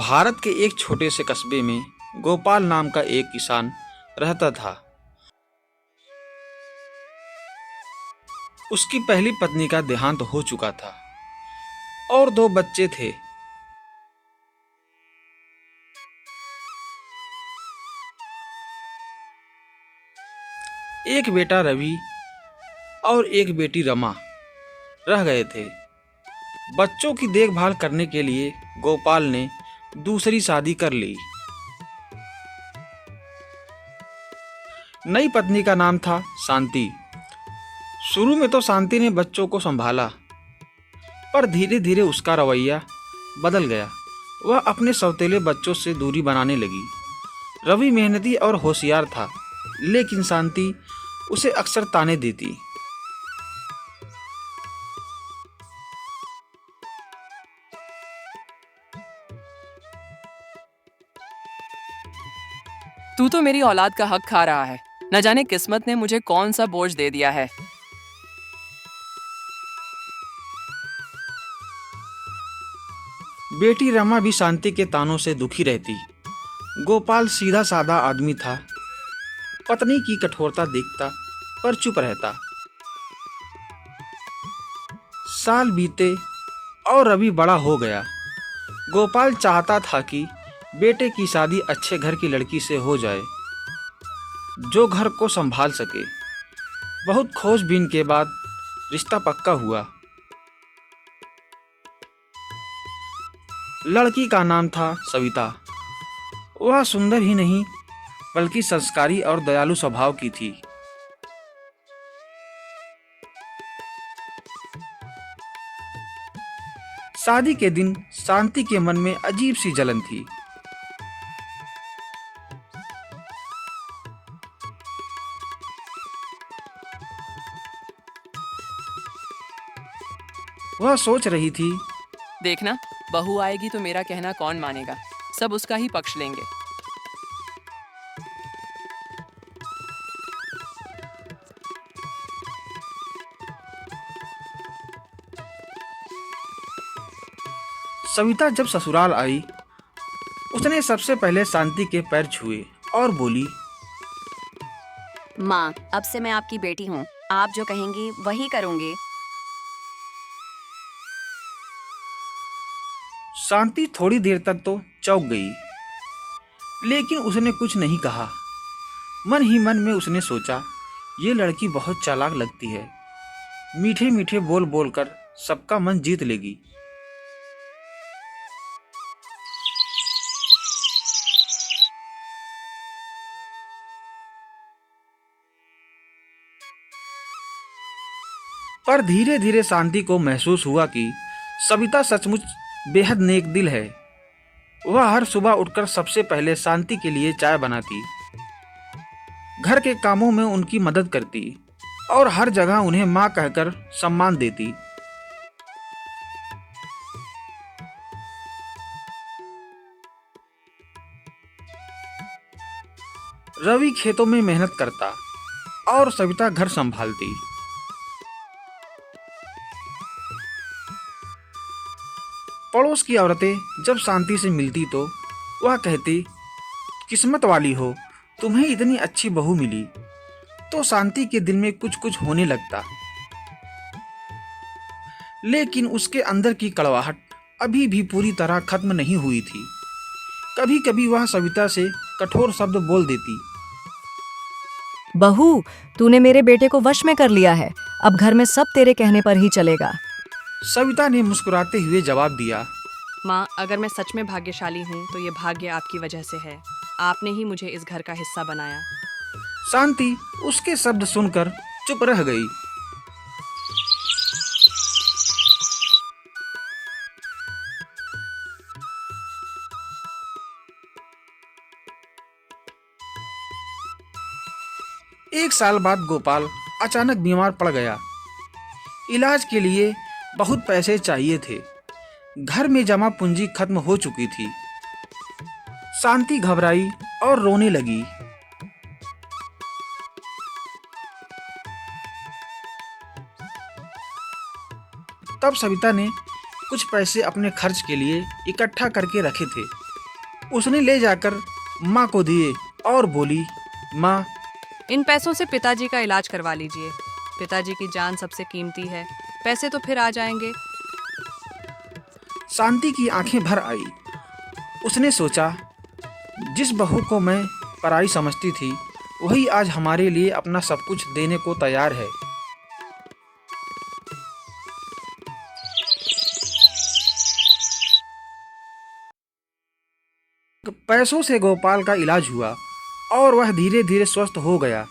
भारत के एक छोटे से कस्बे में गोपाल नाम का एक किसान रहता था। उसकी पहली पत्नी का देहांत हो चुका था और दो बच्चे थे। एक बेटा रवि और एक बेटी रमा रह गए थे। बच्चों की देखभाल करने के लिए गोपाल ने दूसरी शादी कर ली। नई पत्नी का नाम था शांति। शुरू में तो शांति ने बच्चों को संभाला, पर धीरे धीरे उसका रवैया बदल गया। वह अपने सौतेले बच्चों से दूरी बनाने लगी। रवि मेहनती और होशियार था, लेकिन शांति उसे अक्सर ताने देती। तू तो मेरी औलाद का हक खा रहा है। न जाने किस्मत ने मुझे कौन सा बोझ दे दिया है। बेटी रमा भी शांति के तानों से दुखी रहती। गोपाल सीधा साधा आदमी था। पत्नी की कठोरता देखता पर चुप रहता। साल बीते और रवि बड़ा हो गया। गोपाल चाहता था कि बेटे की शादी अच्छे घर की लड़की से हो जाए, जो घर को संभाल सके। बहुत खोजबीन के बाद रिश्ता पक्का हुआ। लड़की का नाम था सविता। वह सुंदर ही नहीं बल्कि संस्कारी और दयालु स्वभाव की थी। शादी के दिन शांति के मन में अजीब सी जलन थी। वह सोच रही थी, देखना, बहू आएगी तो मेरा कहना कौन मानेगा। सब उसका ही पक्ष लेंगे। सविता जब ससुराल आई, उसने सबसे पहले शांति के पैर छुए और बोली, माँ, अब से मैं आपकी बेटी हूँ। आप जो कहेंगी वही करूँगी। शांति थोड़ी देर तक तो चौंक गई, लेकिन उसने कुछ नहीं कहा। मन ही मन में उसने सोचा, ये लड़की बहुत चालाक लगती है। मीठे मीठे बोल बोलकर सबका मन जीत लेगी। पर धीरे धीरे शांति को महसूस हुआ कि सविता सचमुच बेहद नेक दिल है। वह हर सुबह उठकर सबसे पहले शांति के लिए चाय बनाती, घर के कामों में उनकी मदद करती और हर जगह उन्हें मां कहकर सम्मान देती। रवि खेतों में मेहनत करता और सविता घर संभालती। पड़ोस की औरतें जब शांति से मिलती तो वह कहती, किस्मत वाली हो, तुम्हें इतनी अच्छी बहू मिली। तो शांति के दिल में कुछ कुछ होने लगता, लेकिन उसके अंदर की कड़वाहट अभी भी पूरी तरह खत्म नहीं हुई थी। कभी कभी वह सविता से कठोर शब्द बोल देती। बहू, तूने मेरे बेटे को वश में कर लिया है। अब घर में सब तेरे कहने पर ही चलेगा। सविता ने मुस्कुराते हुए जवाब दिया, माँ, अगर मैं सच में भाग्यशाली हूँ तो ये भाग्य आपकी वजह से है। आपने ही मुझे इस घर का हिस्सा बनाया। शांति उसके शब्द सुनकर चुप रह गई। एक साल बाद गोपाल अचानक बीमार पड़ गया। इलाज के लिए बहुत पैसे चाहिए थे। घर में जमा पूंजी खत्म हो चुकी थी। शांति घबराई और रोने लगी। तब सविता ने कुछ पैसे अपने खर्च के लिए इकट्ठा करके रखे थे। उसने ले जाकर माँ को दिए और बोली, माँ, इन पैसों से पिताजी का इलाज करवा लीजिए। पिताजी की जान सबसे कीमती है, पैसे तो फिर आ जाएंगे। शांति की आंखें भर आई। उसने सोचा, जिस बहू को मैं पराई समझती थी वही आज हमारे लिए अपना सब कुछ देने को तैयार है। पैसों से गोपाल का इलाज हुआ और वह धीरे धीरे स्वस्थ हो गया।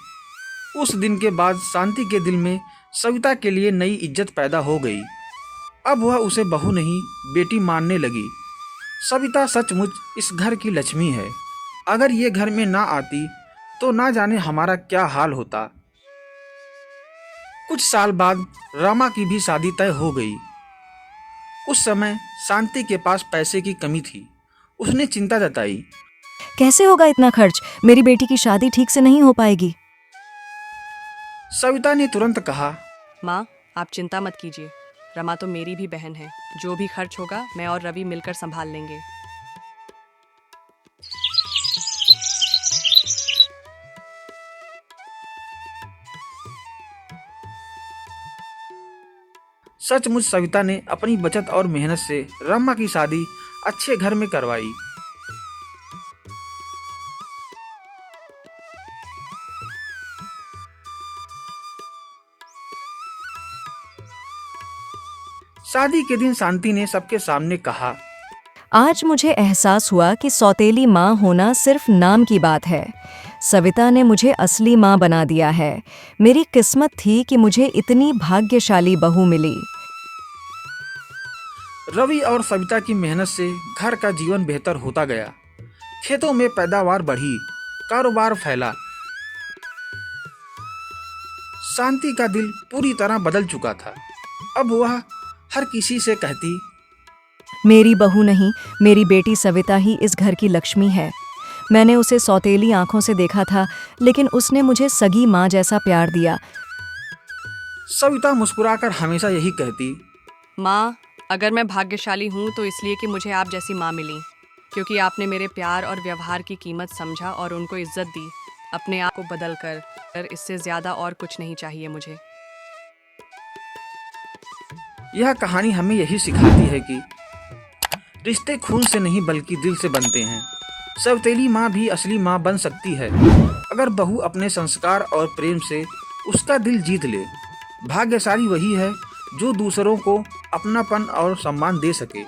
उस दिन के बाद शांति के दिल में सविता के लिए नई इज्जत पैदा हो गई। अब वह उसे बहू नहीं बेटी मानने लगी। सविता सचमुच इस घर की लक्ष्मी है। अगर ये घर में ना आती तो ना जाने हमारा क्या हाल होता। कुछ साल बाद रमा की भी शादी तय हो गई। उस समय शांति के पास पैसे की कमी थी। उसने चिंता जताई। कैसे होगा इतना खर्च? मेरी बेटी की शादी ठीक से नहीं हो पाएगी। सविता ने तुरंत कहा, माँ, आप चिंता मत कीजिए, रमा तो मेरी भी बहन है। जो भी खर्च होगा मैं और रवि मिलकर संभाल लेंगे। सचमुच सविता ने अपनी बचत और मेहनत से रमा की शादी अच्छे घर में करवाई। शादी के दिन शांति ने सबके सामने कहा, आज मुझे एहसास हुआ कि सौतेली माँ होना सिर्फ नाम की बात है। सविता ने मुझे असली माँ बना दिया है। मेरी किस्मत थी कि मुझे इतनी भाग्यशाली बहू मिली। रवि और सविता की मेहनत से घर का जीवन बेहतर होता गया। खेतों में पैदावार बढ़ी, कारोबार फैला। शांति का दिल पूरी तरह बदल चुका था। अब वह हर किसी से कहती, मेरी बहू नहीं, मेरी बेटी सविता ही इस घर की लक्ष्मी है। मैंने उसे सौतेली आंखों से देखा था, लेकिन उसने मुझे सगी माँ जैसा प्यार दिया। सविता मुस्कुराकर हमेशा यही कहती, माँ, अगर मैं भाग्यशाली हूँ तो इसलिए कि मुझे आप जैसी माँ मिली, क्योंकि आपने मेरे प्यार और व्यवहार की कीमत समझा और उनको इज्जत दी, अपने आप को बदल कर। इससे ज़्यादा और कुछ नहीं चाहिए मुझे। यह कहानी हमें यही सिखाती है कि रिश्ते खून से नहीं बल्कि दिल से बनते हैं। सौतेली माँ भी असली माँ बन सकती है अगर बहू अपने संस्कार और प्रेम से उसका दिल जीत ले। भाग्यशाली वही है जो दूसरों को अपनापन और सम्मान दे सके।